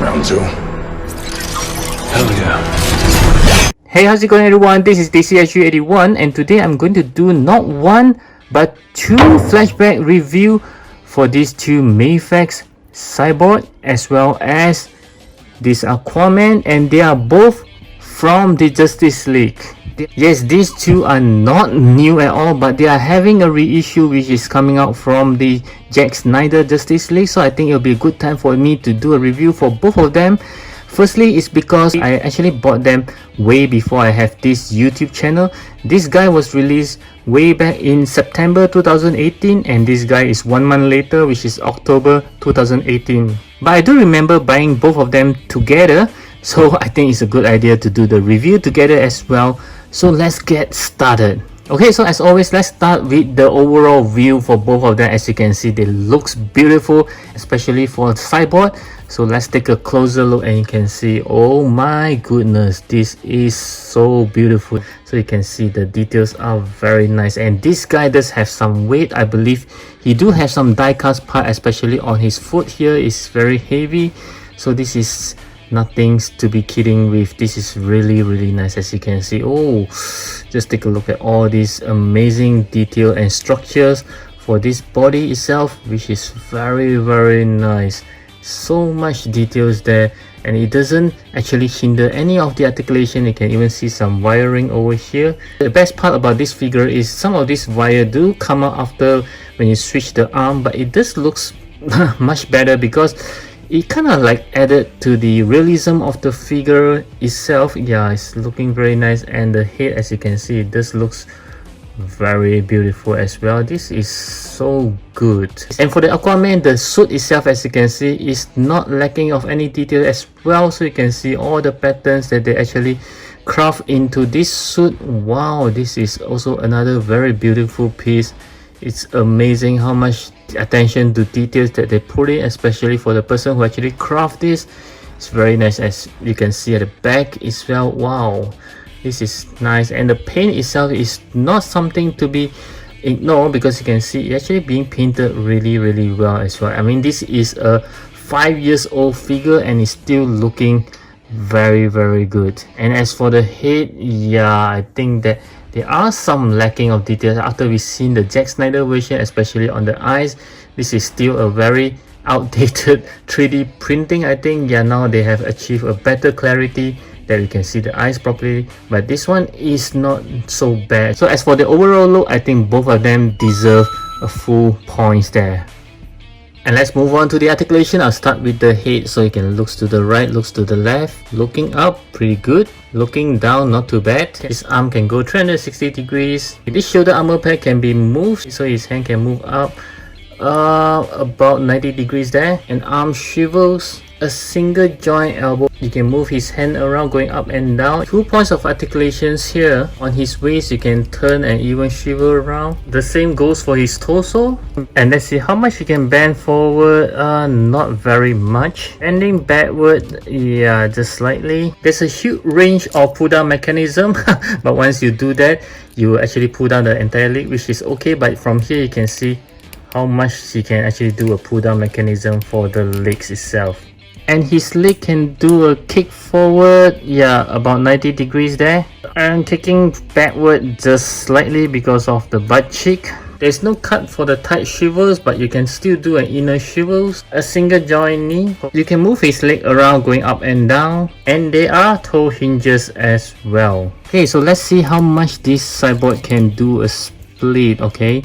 Round two. Hell yeah. Hey, how's it going everyone? This is DCSU81 and today I'm going to do not one but two flashback review for these two Mafex Cyborg as well as this Aquaman, and they are both from the Justice League. Yes, these two are not new at all, but they are having a reissue which is coming out from the Zack Snyder Justice League, so I think it'll be a good time for me to do a review for both of them. Firstly, it's because I actually bought them way before I have this YouTube channel. This guy was released way back in September 2018 and this guy is 1 month later, which is October 2018. But I do remember buying both of them together, so I think it's a good idea to do the review together as well. So let's get started. Okay, so as always, let's start with the overall view for both of them. As you can see, they looks beautiful, especially for Cyborg. So let's take a closer look and you can see, oh my goodness, this is so beautiful. So you can see the details are very nice, and this guy does have some weight. I believe he do have some die-cast part, especially on his foot here is very heavy. So this is nothing to be kidding with. This is really nice. As you can see, oh, just take a look at all these amazing detail and structures for this body itself, which is very nice. So much details there, and it doesn't actually hinder any of the articulation. You can even see some wiring over here. The best part about this figure is some of this wire do come out after when you switch the arm, but it does looks much better because it kind of like added to the realism of the figure itself. Yeah, it's looking very nice, and the head, as you can see, this looks very beautiful as well. This is so good. And for the Aquaman, the suit itself, as you can see, is not lacking of any detail as well. So you can see all the patterns that they actually craft into this suit. Wow, this is also another very beautiful piece. It's amazing how much attention to details that they put in, especially for the person who actually craft this. It's very nice, as you can see at the back as well. Wow, this is nice, and the paint itself is not something to be ignored because you can see it actually being painted really well as well. I mean, this is a 5-year-old figure and it's still looking very good. And as for the head, yeah, I think that there are some lacking of details after we've seen the Zack Snyder version, especially on the eyes. This is still a very outdated 3D printing. I think, yeah, now they have achieved a better clarity that you can see the eyes properly, but this one is not so bad. So as for the overall look, I think both of them deserve a full points there. And let's move on to the articulation. I'll start with the head. So you can look to the right, looks to the left, looking up, pretty good. Looking down, not too bad. His arm can go 360 degrees. This shoulder armor pad can be moved, so his hand can move up about 90 degrees there. And arm swivels, a single joint elbow. You can move his hand around going up and down. 2 points of articulations here. On his waist, you can turn and even swivel around. The same goes for his torso. And let's see how much you can bend forward. Not very much. Bending backward, yeah, just slightly. There's a huge range of pull down mechanism, but once you do that, you actually pull down the entire leg, which is okay. But from here, you can see how much you can actually do a pull down mechanism for the legs itself. And his leg can do a kick forward, yeah, about 90 degrees there, and kicking backward just slightly because of the butt cheek. There's no cut for the tight swivels, but you can still do an inner swivels. A single joint knee. You can move his leg around going up and down, and there are toe hinges as well. Okay, so let's see how much this Cyborg can do a split. Okay,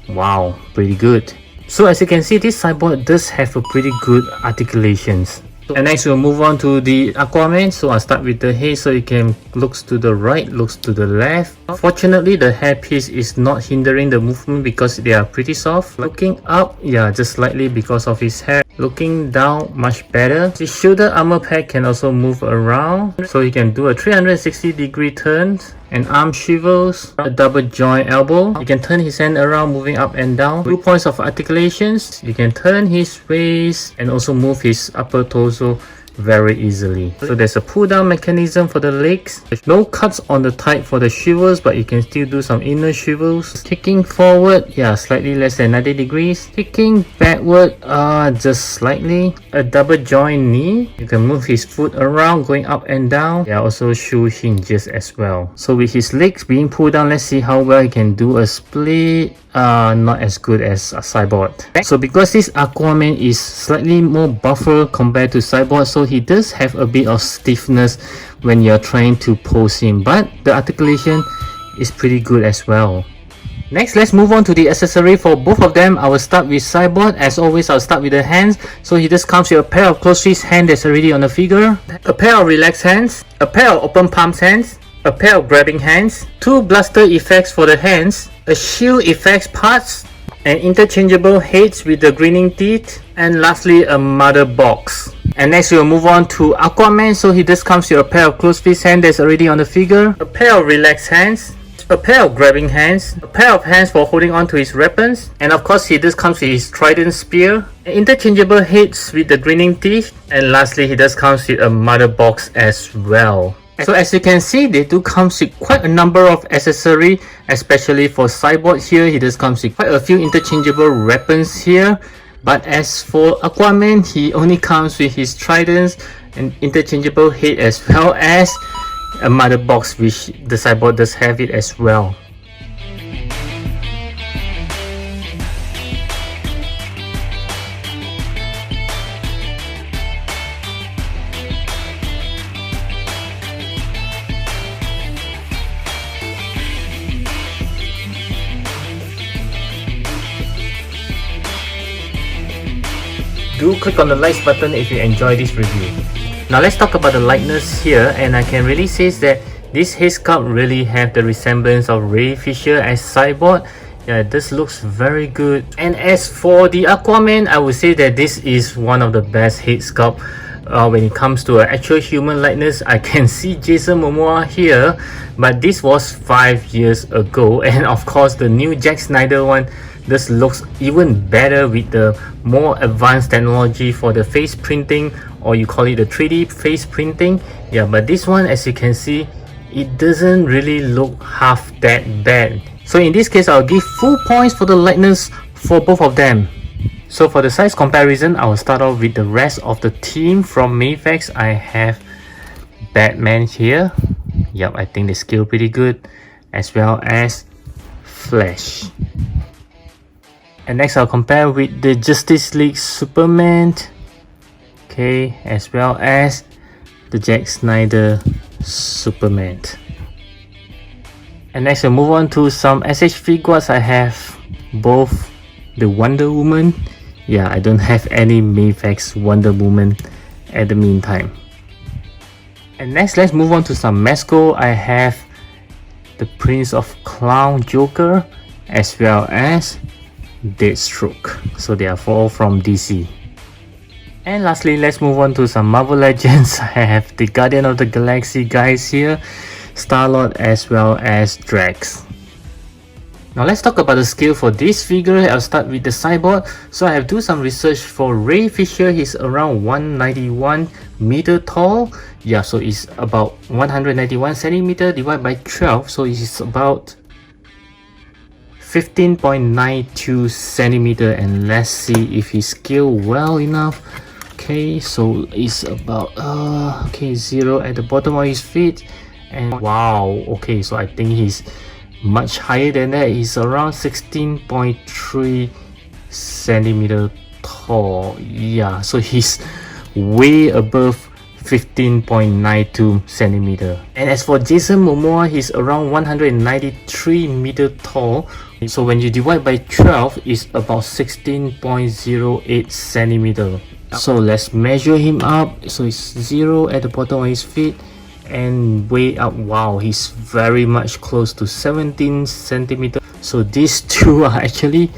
wow, pretty good. So as you can see, this Cyborg does have a pretty good articulations. And next we'll move on to the Aquaman. So I'll start with the head, so you can looks to the right, looks to the left. Fortunately, the hairpiece is not hindering the movement because they are pretty soft. Looking up, yeah, just slightly because of his hair. Looking down, much better. The shoulder armor pad can also move around, so you can do a 360 degree turn. And arm swivels, a double joint elbow. You can turn his hand around moving up and down. 2 points of articulations. You can turn his waist and also move his upper torso very easily. So there's a pull down mechanism for the legs. There's no cuts on the type for the swivels, but you can still do some inner swivels. Kicking forward, yeah, slightly less than 90 degrees. Kicking backward, just slightly. A double joint knee. You can move his foot around, going up and down. There are also shoe hinges as well. So with his legs being pulled down, let's see how well he can do a split. Not as good as a Cyborg. So because this Aquaman is slightly more buffer compared to Cyborg, so he does have a bit of stiffness when you're trying to pose him, but the articulation is pretty good as well. Next, let's move on to the accessory for both of them. I will start with Cyborg. As always, I'll start with the hands. So he just comes with a pair of closed fist hand that's already on the figure, a pair of relaxed hands, a pair of open palms hands, a pair of grabbing hands, two blaster effects for the hands, a shield effects parts, and interchangeable heads with the grinning teeth, and lastly a mother box. And next we'll move on to Aquaman. So he just comes with a pair of closed fist hand that's already on the figure, a pair of relaxed hands, a pair of grabbing hands, a pair of hands for holding on to his weapons, and of course he just comes with his trident spear, interchangeable heads with the grinning teeth, and lastly he just comes with a mother box as well. So as you can see, they do come with quite a number of accessories, especially for Cyborg here. He just comes with quite a few interchangeable weapons here. But as for Aquaman, he only comes with his tridents and interchangeable head as well as a mother box, which the Cyborg does have it as well. Do click on the like button if you enjoy this review. Now let's talk about the likeness here, and I can really say that this head sculpt really have the resemblance of Ray Fisher as Cyborg. Yeah, this looks very good. And as for the Aquaman, I would say that this is one of the best head sculpt when it comes to an actual human likeness. I can see Jason Momoa here, but this was 5 years ago, and of course the new Zack Snyder one, this looks even better with the more advanced technology for the face printing, or you call it the 3D face printing. Yeah, but this one, as you can see, it doesn't really look half that bad. So in this case, I'll give full points for the likeness for both of them. So for the size comparison, I will start off with the rest of the team from Mafex. I have Batman here. Yep, I think they scale pretty good, as well as Flash. And next I'll compare with the Justice League Superman, okay, as well as the Zack Snyder Superman. And next we'll move on to some SH figures. I have both the Wonder Woman. Yeah, I don't have any Mafex Wonder Woman at the meantime. And next, let's move on to some mascot. I have the Prince of Clown Joker, as well as Deathstroke. So they are all from DC. And lastly, let's move on to some Marvel Legends. I have the Guardian of the Galaxy guys here, Star-Lord, as well as Drax. Now let's talk about the scale for this figure. I'll start with the Cyborg. So I have do some research for Ray Fisher. He's around 191 meter tall. Yeah, so it's about 191 centimeter divided by 12. So it's about 15.92 centimeter, and let's see if he scale well enough. Okay, so it's about okay, 0 at the bottom of his feet, and wow, okay, so I think he's much higher than that. He's around 16.3 centimeter tall. Yeah, so he's way above 15.92 centimeter. And as for Jason Momoa, he's around 193 meter tall. So when you divide by 12, it's about 16.08 centimeter. So let's measure him up. So it's 0 at the bottom of his feet and way up. Wow, he's very much close to 17 centimeter. So these two are actually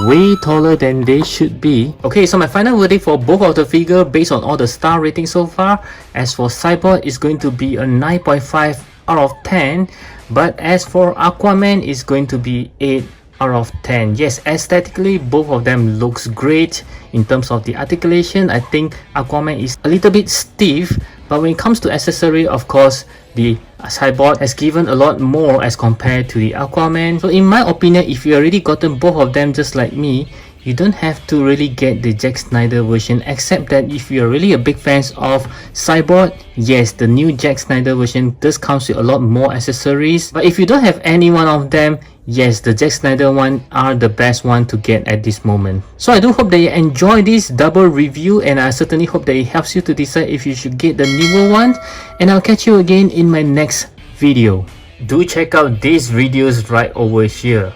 way taller than they should be. Okay, so my final verdict for both of the figure based on all the star rating so far. As for Cyborg, it's going to be a 9.5 out of 10, but as for Aquaman, it's going to be 8 out of 10. Yes, aesthetically both of them looks great. In terms of the articulation, I think Aquaman is a little bit stiff, but when it comes to accessory, of course, the Cyborg has given a lot more as compared to the Aquaman. So in my opinion, if you already gotten both of them just like me, you don't have to really get the Zack Snyder version, except that if you're really a big fan of Cyborg, yes, the new Zack Snyder version does comes with a lot more accessories. But if you don't have any one of them, yes, the Zack Snyder one are the best one to get at this moment. So I do hope that you enjoy this double review, and I certainly hope that it helps you to decide if you should get the newer one. And I'll catch you again in my next video. Do check out these videos right over here.